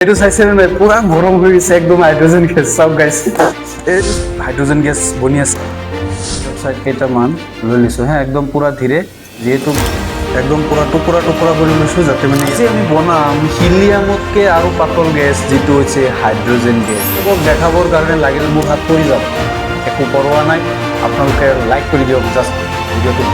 এইটো চাইছে নে নাই পুৰা গৰম হৈ গৈছে একদম হাইড্ৰজেন গেছ চাওক গাইছ এই হাইড্ৰজেন গেছ বনি আছে অক্সাইড কেইটামান লৈ লৈছোঁ হা একদম পুৰা ধীৰে যিহেতু একদম পুৰা টুকুৰা কৰি লৈছোঁ যাতে মানে যে আমি বনাম হিলিয়ামতকৈ আৰু পাতল গেছ যিটো হৈছে হাইড্ৰজেন গেছ মোক দেখাবৰ কাৰণে লাগিলে মোৰ হাত পৰি যাওক একো পৰৱা নাই আপোনালোকে লাইক কৰি দিয়ক জাষ্ট ভিডিঅ'টো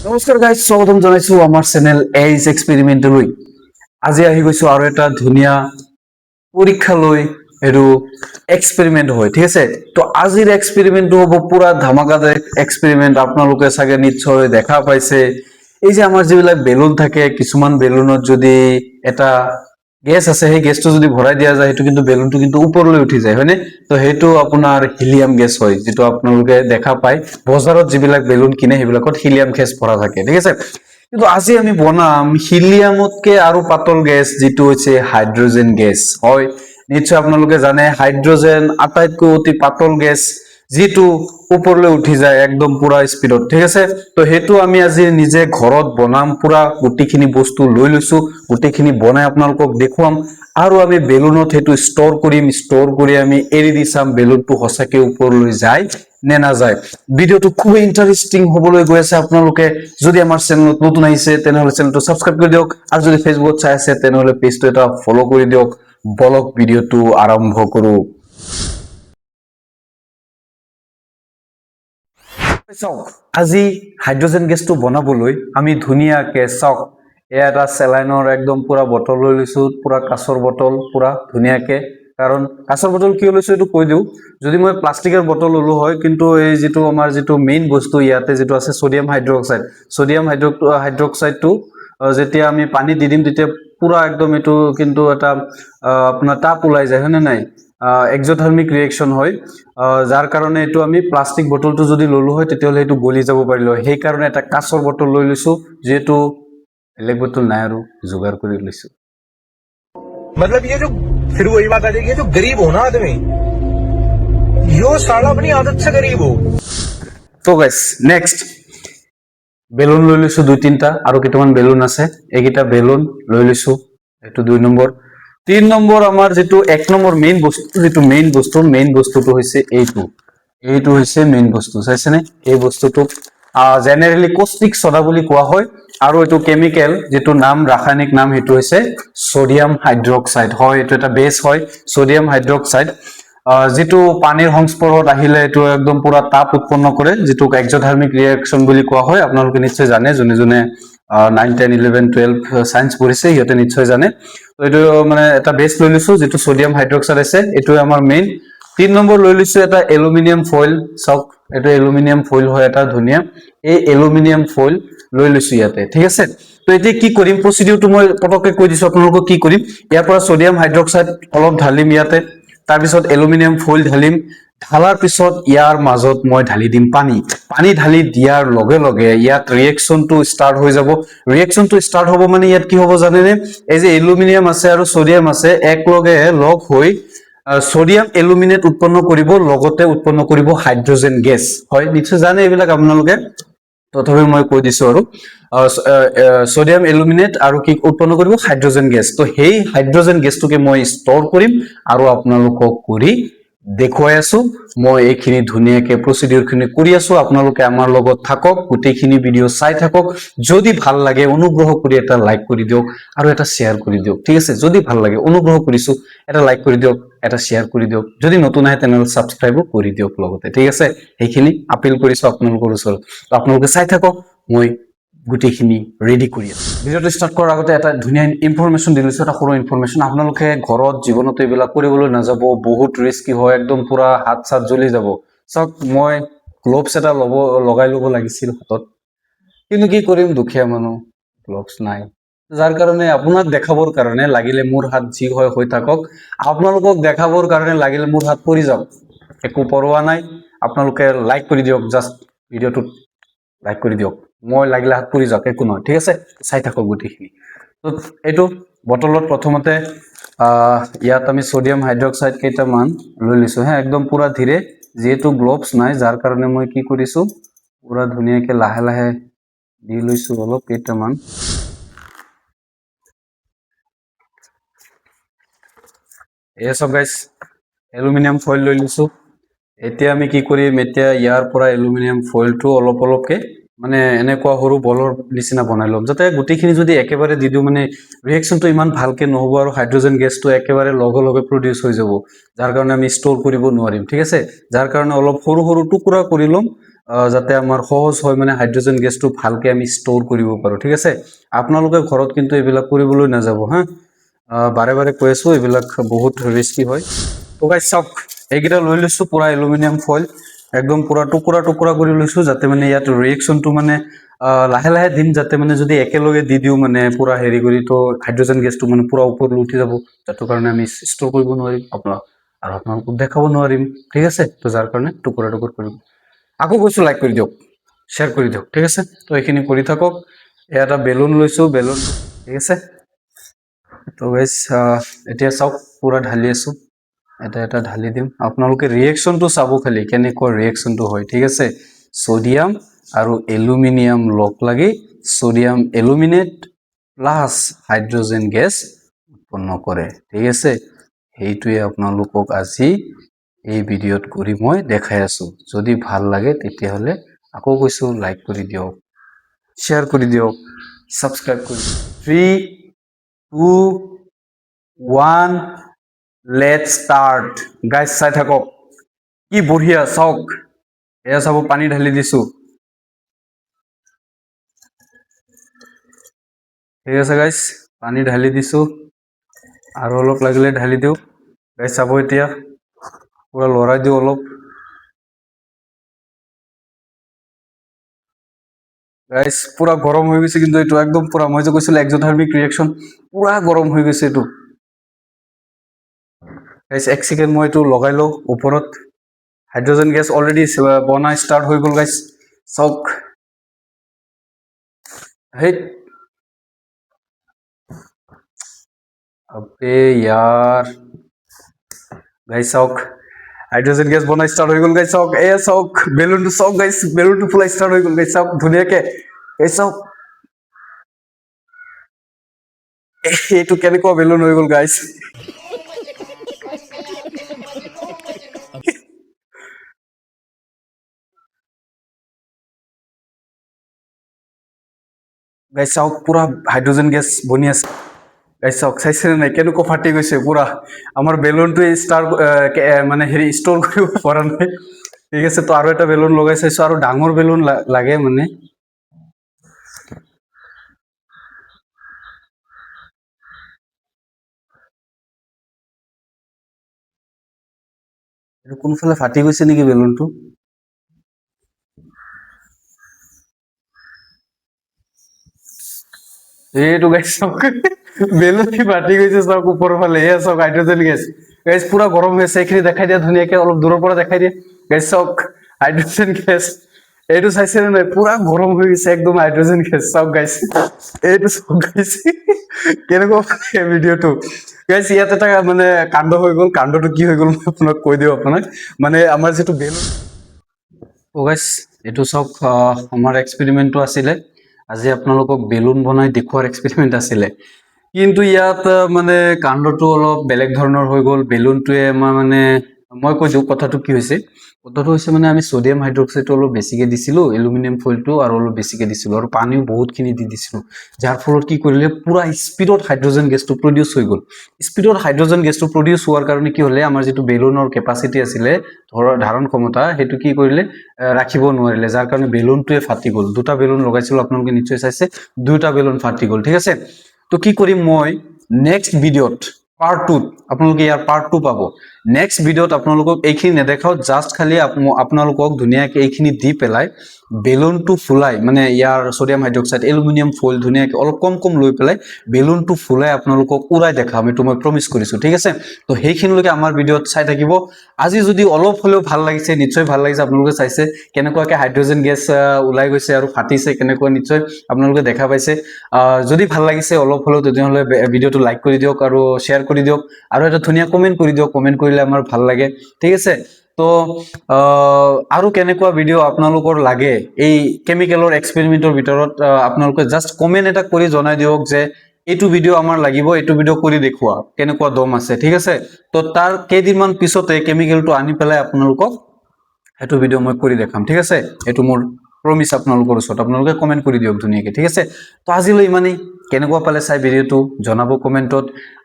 নমস্কাৰ গাইজ স্বাগতম জনাইছোঁ আমাৰ চেনেল এইচ এক্সপেৰিমেণ্টলৈ আজি আহি গৈছোঁ আৰু এটা ধুনীয়া পৰীক্ষা লৈ এইটো এক্সপেৰিমেণ্ট হয় ঠিক আছে তো আজিৰ এক্সপেৰিমেণ্টটো হ'ব পুৰা ধামাকাদায়ক এক্সপেৰিমেণ্ট আপোনালোকে চাগে নিশ্চয় দেখা পাইছে এই যে আমাৰ যিবিলাক বেলুন থাকে কিছুমান বেলুনত যদি এটা গেছ আছে সেই গেছটো যদি ভৰাই দিয়া যায় সেইটো কিন্তু বেলুনটো কিন্তু ওপৰলৈ উঠি যায় হয়নে তো সেইটো আপোনাৰ হিলিয়াম গেছ হয় যেটো আপোনালোকে দেখা পায় বজাৰত যিবিলাক বেলুন কিনে সেইবিলাকত হিলিয়াম গেছ ভৰা থাকে ঠিক আছে কিন্তু আজি আমি বনাম হিলিয়ামতকে আৰু পাতল গেছ যেটো হৈছে হাইড্ৰজেন গেছ হয় নিশ্চয় আপোনালোকে জানে হাইড্ৰজেন আটাইতকৈ অতি পাতল গেছ যেটো ওপৰলৈ উঠি যায় একদম পুৰা স্পিডত ঠিক আছে তো হেতু আমি আজি নিজে ঘৰত বনাম পুৰা গুটিখিনি বস্তু লৈ লৈছো গুটিখিনি বনাই আপোনালোকক দেখুৱাম আৰু আমি বেলুনত হেতু ষ্টৰ কৰি আমি এৰি দি চাম বেলুনটো হসাকে ওপৰলৈ যায় নে না যায় ভিডিওটো খুব ইন্টাৰেস্টিং হবলৈ গৈ আছে আপোনালোকে যদি আমাৰ চেনেলত নতুন আহিছে তেনেহলে চেনেলটো সাবস্ক্ৰাইব কৰি দিয়ক আৰু যদি ফেসবুকত চাই আছে তেনেহলে পেজটো এটা ফলো কৰি দিয়ক বলক ভিডিওটো আৰম্ভ কৰো আজি হাইড্ৰজেন গেছটো বনাবলৈ আমি ধুনীয়াকে চাওক এটা সেলাইনৰ একদম পুৰা বটল লৈ লৈছো পুৰা কাচৰ বটল পুৰা ধুনীয়াকে কাৰণ কাচৰ বটল কিয় লৈছো এটো কৈ দিও যদি মই প্লাষ্টিকৰ বটল ললো হয় কিন্তু এই যেটো আমাৰ যেটো মেইন বস্তু ইয়াতে যেটো আছে সোডিয়াম হাইড্ৰক্সাইডটো যেতিয়া আমি পানী দি দিম তেতিয়া পুৰা একদম এটো কিন্তু এটা আপোনাৰ তাপ ওলাই যায় হয়নে নাই এক্সোথাৰ্মিক ৰিঅ্যাকশন হয় যাৰ কাৰণে এটো আমি প্লাষ্টিক বটলটো যদি ললো হয় তেতিয়ালে এটো গলি যাব পাৰিলো সেই কাৰণে এটা কাচৰ বটল লৈ লৈছো যেটো বেলেগ বটল নাই আৰু যোগাৰ কৰি লৈছো मतलब ये जो फिर वही बात आ जाएगी जो गरीब हो ना आदमी यो साला अपनी आदत से गरीब हो तो गाइस नेक्स्ट বেলুন লৈ লৈছো দুই তিনটা আৰু কিটামান বেলুন আছে এইকিটা বেলুন লৈ লৈছো এটো 2 নম্বৰ 3 নম্বৰ আমাৰ যেটো 1 নম্বৰ মেইন বস্তুটো হৈছে এইটো হৈছে মেইন বস্তু চাইছেনে এই বস্তুটো জেনাৰেলি কষ্টিক সোডা বুলি কোৱা হয় আৰু এটো কেমিক্যাল যেটো নাম ৰাসায়নিক নাম হেতু হৈছে সোডিয়াম হাইড্ৰক্সাইড হয় এটো এটা বেস হয় সোডিয়াম হাইড্ৰক্সাইড যেটো পানীৰ সংস্পৰ্শত আহিলে এটো একদম পুৰা তাপ উৎপন্ন কৰে যেটো এক্সোথাৰ্মিক ৰিঅ্যাকশন বুলি কোৱা হয় আপোনালোকে নিশ্চয় জানে জনে 9 10 11 12 সায়েন্স পঢ়িছে ইহতে নিশ্চয় জানে তো এটো মানে এটা বেস লৈ লৈছো যেটো সোডিয়াম হাইড্ৰক্সাইড আছে এটো আমাৰ মেইন 3 নম্বৰ লৈ লৈছো এটা এলুমিনিয়াম ফয়েল চাওক এটো এলুমিনিয়াম ফয়েল হয় এটা ধুনিয়া এই এলুমিনিয়াম ফয়েল লৈ লৈছো ইয়াতে ঠিক আছে তো এতিয়া কি কৰিম প্ৰসিডিউৰটো মই পটকে কৈ দিছো আপোনালোকক কি কৰিম ইয়াৰ পৰা সোডিয়াম হাইড্ৰক্সাইড অলপ ঢালিম ইয়াতে তাৰ পিছত এলুমিনিয়াম ফয়েল ঢালিম ঢালাৰ পিছত ইয়াৰ মাজত মই ঢালি দিম পানী ঢালি দিয়াৰ লগে লগে ইয়াত ৰিঅ্যাকশনটো ষ্টাৰ্ট হৈ যাব ৰিঅ্যাকশনটো ষ্টাৰ্ট হ'ব মানে ইয়াত কি হ'ব জানেনে এই যে এলুমিনিয়াম আছে আৰু সোডিয়াম আছে একলগে লগ হৈ সোডিয়াম এলুমিনেট উৎপন্ন কৰিব লগতে উৎপন্ন কৰিব হাইড্ৰজেন গেছ হয় নিশ্চয় জানে এইবিলাক আপোনালোকে তথাপি মই কৈ দিছো আৰু সোডিয়াম এলুমিনেট আৰু কি উৎপন্ন কৰিব হাইড্ৰজেন গেছ তো সেই হাইড্ৰজেন গেছটোকে মই ষ্টৰ কৰিম আৰু আপোনালোকক কৰি দেখুৱাই আছো মই এইখিনি ধুনিয়াকে প্ৰসিডিউৰখিনি কৰি আছো আপোনালোকে আমাৰ লগত থাকক গুটেখিনি ভিডিও চাই থাকক যদি ভাল লাগে অনুগ্ৰহ কৰি এটা লাইক কৰি দিয়ক আৰু এটা শেয়াৰ কৰি দিয়ক ঠিক আছে যদি ভাল লাগে অনুগ্ৰহ কৰিছো এটা লাইক কৰি দিয়ক এটা শেয়াৰ কৰি দিয়ক যদি নতুন আহে তেনেহলে সাবস্ক্ৰাইব কৰি দিয়ক লগতে ঠিক আছে এইখিনি আপিল কৰিছো আপোনালোকৰ ওচৰত তো আপোনালোকে চাই থাকক মই গুটেখিনি ৰেডি কৰি আছো ভিডিওটো ষ্টাৰ্ট কৰাৰ আগতে এটা ধুনিয়া ইনফৰমেশন দিলৈছো এটা সৰু ইনফৰমেশন আপোনালোকে ঘৰত জীৱনত এইবিলাক কৰিবলৈ নাযাব বহুত ৰিস্কি হয় একদম পুৰা হাত সাত জ্বলি যাব সক মই গ্লোভস এটা লগাই লব লাগিছিল হাতত কিন্তু কি কৰিম দুখীয়া মানুহ গ্লোভস নাই যাৰ কাৰণে আপোনাক দেখাবৰ কাৰণে লাগিলে মোৰ হাত জি হয় হৈ থাকক আপোনালোকক দেখাবৰ কাৰণে লাগিলে মোৰ হাত পৰি যাওক একো পৰৱা নাই আপোনালোকে লাইক কৰি দিয়ক জাস্ট ভিডিওটো লাইক কৰি দিয়ক মই লাগিলে হাত পৰি যাওক একো নহয় ঠিক আছে চাই থাকক গুটিখিনি তো এটো বটলত প্ৰথমতে ইয়াত আমি সোডিয়াম হাইড্ৰক্সাইড কেইটামান লৈ লৈছো হ্যাঁ একদম পুৰা ধীৰে যেহেতু গ্লোভস নাই যাৰ কাৰণে মই কি কৰিছো পুৰা ধুনীয়াকে লাহে লাহে দি লৈছো অলপ কেইটামান এয়া সব গাইস এলুমিনিয়াম ফয়েল লৈ লৈছো এতিয়া আমি কি কৰিম এতিয়া ইয়াৰ পৰা এলুমিনিয়াম ফয়েলটো অলপ অলপকে মানে এনেকুৱা সৰু বলৰ নিচিনা বনাই লম যাতে গুটিখিনি যদি একেবাৰে দি দিও মানে ৰিএকচনটো ইমান ভালকে নহব আৰু হাইড্ৰোজেন গেছটো একেবাৰে লগে লগে প্ৰডিউস হৈ যাব যাৰ কাৰণে আমি ষ্ট'ৰ কৰিব নোৱাৰিম ঠিক আছে যাৰ কাৰণে অলপ সৰু সৰু টুকুৰা কৰি লম যাতে আমাৰ সহজ হয় মানে হাইড্ৰোজেন গেছটো ভালকে আমি ষ্ট'ৰ কৰিব পাৰো ঠিক আছে আপোনালোকে ঘৰত কিন্তু এইবিলাক কৰিবলৈ নাযাব হা বাৰে বাৰে কৈ আছো এইবিলাক বহুত ৰিস্কি হয় তো গাইস চাওক এইকেইটা লৈ লৈছো পুৰা এলুমিনিয়াম ফয়েল একদম পুৰা টুকুৰা টুকুৰা কৰি লৈছো যাতে মানে ইয়াত ৰিএকচনটো মানে লাহে লাহে দিম যাতে মানে যদি একেলগে দি দিও মানে পুৰা হেৰি কৰি তো হাইড্ৰোজেন গেছটো মানে পুৰা ওপৰলৈ উঠি যাব যাৰ কাৰণে আমি ষ্ট'ৰ কৰিব নোৱাৰিম আপোনালোকক দেখাব নোৱাৰিম ঠিক আছে তো যাৰ কাৰণে টুকুৰা টুকুৰ কৰিম আকৌ কৈছো লাইক কৰি দিয়ক শ্বেয়াৰ কৰি দিয়ক ঠিক আছে তো এইখিনি কৰি থাকক এটা বেলুন লৈছো বেলুন ঠিক আছে তো গাইস এতিয়া চাওক পুৰা ঢালি আছো এটা এটা ঢালি দিম আপোনালোকে ৰিএকচনটো চাব খালি কেনেকুৱা ৰিএকচনটো হয় ঠিক আছে সোডিয়াম আৰু এলুমিনিয়াম লগ লাগি sodium aluminate plus hydrogen gas উৎপন্ন কৰে ঠিক আছে এইটোৱে আপোনালোকক আজি এই ভিডিঅ'ত কৰি মই দেখাই আছো যদি ভাল লাগে তেতিয়াহলে আকৌ কৈছো লাইক কৰি দিয়ক শ্বেয়াৰ কৰি দিয়ক সাবস্ক্ৰাইব কৰি 3 2 1 লেটস স্টার্ট গাইস চাই থাকক কি বঢ়িয়া চাওক এয়া চাব পানী ঢালি দিছো ঠিক আছে গাইস পানী ঢালি দিছো আৰু অলপ লাগিলে ঢালি দিও গাইস চাব এতিয়া পুৰা লৰাই দিও অলপ গাইস পুৰা গৰম হৈ গৈছে কিন্তু এটো একদম পুৰা মই যে কৈছিল এক্সোথাৰ্মিক ৰিঅ্যাকশন পুৰা গৰম হৈ গৈছে এটো গাইস এক সেকেন্ড মই এটো লগাই লও ওপৰত হাইড্ৰোজেন গ্যাস অলরেডি বনা স্টার্ট হৈ গল গাইস চাওক हे अबे यार गाइस चाওক हाइड्रोजन गैस बना स्टार्ट হৈ গল গাইস চাওক এ চাওক বেলুনটো চাওক গাইস বেলুনটো ফুল স্টার্ট হৈ গল গাইস চাওক ধুনিয়াকে এই চাওক এইটো কেনেকুৱা বেলুন হৈ গল গাইস গাইস চাওক পুৰা হাইড্ৰোজেন গ্যাস বনি আছে গাইস চাওক চাইছেনে নাই কেনেকুৱা ফাটি গৈছে পুৰা আমাৰ বেলুনটো স্টাৰ মানে হেৰি ষ্ট'ৰ কৰিব পৰা নাই ঠিক আছে তো আৰু এটা বেলুন লগাই চাইছো আৰু ডাঙৰ বেলুন লাগে মানে এটো কোনফালে ফাটি গৈছে নেকি বেলুনটো এইটো গাইস চাওক বেলুনটি ফাটি গৈছে চাওক ওপৰৰ ফালে এ চাওক হাইড্ৰোজেন গ্যাস গাইস পুৰা গৰম হৈছে এইখিনি দেখাই দিয়া ধুনিয়াকে অলপ দূৰৰ পৰা দেখাই দিয়া গাইস চাওক হাইড্ৰোজেন গ্যাস এইটো চাইছে নাই পুৰা গৰম হৈ গৈছে একদম হাইড্ৰোজেন গ্যাস চাওক গাইস এইটো চাওক গাইস কেনেকুৱা ভিডিঅ'টো গাইস ইয়াত এটা মানে কাণ্ড হৈ গল কাণ্ডটো কি হৈ গল মই আপোনাক কৈ দিও আপোনাক মানে আমাৰ যেটো বেলুন তো গাইস এটো চাওক আমাৰ এক্সপেৰিমেন্টটো আছিলে আজি আপোনালোকক বেলুন বনাই দেখুৱাৰ এক্সপেৰিমেন্ট আছিলে কিন্তু ইয়াত মানে কাণ্ডটো অলপ বেলেগ ধৰণৰ হৈ গল বেলুনটোৱে মানে মই কৈছো কথাটো কি হৈছে মানে আমি সোডিয়াম হাইড্ৰক্সাইডটো অলপ বেছিকে দিছিলো এলুমিনিয়াম ফয়েলটো আৰু অলপ বেছিকে দিছিলো আৰু পানীও বহুতখিনি দি দিছিলো যাৰ ফলত কি কৰিলে পুৰা স্পিডত হাইড্ৰোজেন গেছটো প্ৰডিউস হৈ গল স্পিডত হাইড্ৰোজেন গেছটো প্ৰডিউস হোৱাৰ কাৰণে কি হলে আমাৰ যেটো বেলুনৰ কেপাসিটি আছিলে ধাৰণ ক্ষমতা হেতু কি কৰিলে ৰাখিব নোৱাৰিলে যাৰ কাৰণে বেলুনটোৱে ফাটি গল দুটা বেলুন লগাইছিল আপোনালোকে নিশ্চয় চাইছে দুটা বেলুন ফাটি গল ঠিক আছে তো কি কৰিম মই নেক্সট ভিডিঅ'ত পাৰ্ট 2 আপোনালোকে ইয়াৰ পার্ট 2 পাব নেক্সট ভিডিঅ'ত আপোনালোকক এইখিনি নেদেখাও জাস্ট খালি আপোনালোকক ধুনিয়াকে এইখিনি দি পেলাই বেলুনটো ফুলাই মানে ইয়াৰ সোডিয়াম হাইড্ৰক্সাইড এলুমিনিয়াম ফয়েল ধুনিয়াকে অলপ কম কম লৈ পেলাই বেলুনটো ফুলাই আপোনালোকক উৰাই দেখাম এটো মই প্ৰমিস কৰিছো ঠিক আছে তো সেইখিনিলৈকে আমাৰ ভিডিঅ'ত চাই থাকিব আজি যদি অলপ হলেও ভাল লাগিছে নিশ্চয় ভাল লাগিছে আপোনালোকে চাইছে কেনেকুৱাকে হাইড্ৰোজেন গ্যাস উলাই গৈছে আৰু ফাটিছে কেনেকুৱা নিশ্চয় আপোনালোকে দেখা পাইছে যদি ভাল লাগিছে অলপ হলেও তেতিয়াহলে ভিডিঅ'টো লাইক কৰি দিয়ক আৰু শ্বেয়াৰ কৰি দিয়ক আৰু এটা ধুনিয়া কমেন্ট কৰি দিয়ক কমেন্ট কৰিলে আমাৰ ভাল লাগে ঠিক আছে তো আৰু কেনেকুৱা ভিডিঅ' আপোনালোকৰ লাগে এই কেমিকেলৰ এক্সপেৰিমেন্টৰ ভিতৰত আপোনালোকে জাষ্ট কমেন্ট এটা কৰি জনাই দিয়ক যে এইটো ভিডিঅ' আমাৰ লাগিব, এইটো ভিডিঅ' কৰি দেখুৱা কেনেকুৱা দম আছে, ঠিক আছে। তো তাৰ কেইদিনমান পিছতে কেমিকেলটো আনি পেলাই আপোনালোকক এইটো ভিডিঅ' মই কৰি দেখাম, ঠিক আছে। এইটো মোৰ প্ৰমিস আপোনালোকৰ ওচৰত, আপোনালোকে কমেন্ট কৰি দিয়ক ধুনীয়াকৈ, ঠিক আছে। তো আজিলৈ ইমানেই। কেনেকুৱা পালে চাই ভিডিঅ'টো জনাব কমেন্টত।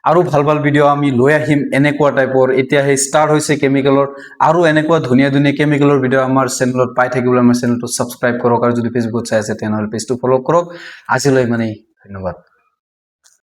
আৰু ভাল ভাল ভিডিঅ' আমি লৈ আহিম এনেকুৱা টাইপৰ। এতিয়া সেই ষ্টাৰ্ট হৈছে কেমিকেলৰ, আৰু এনেকুৱা ধুনীয়া ধুনীয়া কেমিকেলৰ ভিডিঅ' আমাৰ চেনেলত পাই থাকিবলৈ আমাৰ চেনেলটো ছাবস্ক্ৰাইব কৰক, আৰু যদি ফেচবুকত চাই আছে তেনেহ'লে পেজটো ফ'ল' কৰক। আজিলৈ ইমানেই, ধন্যবাদ।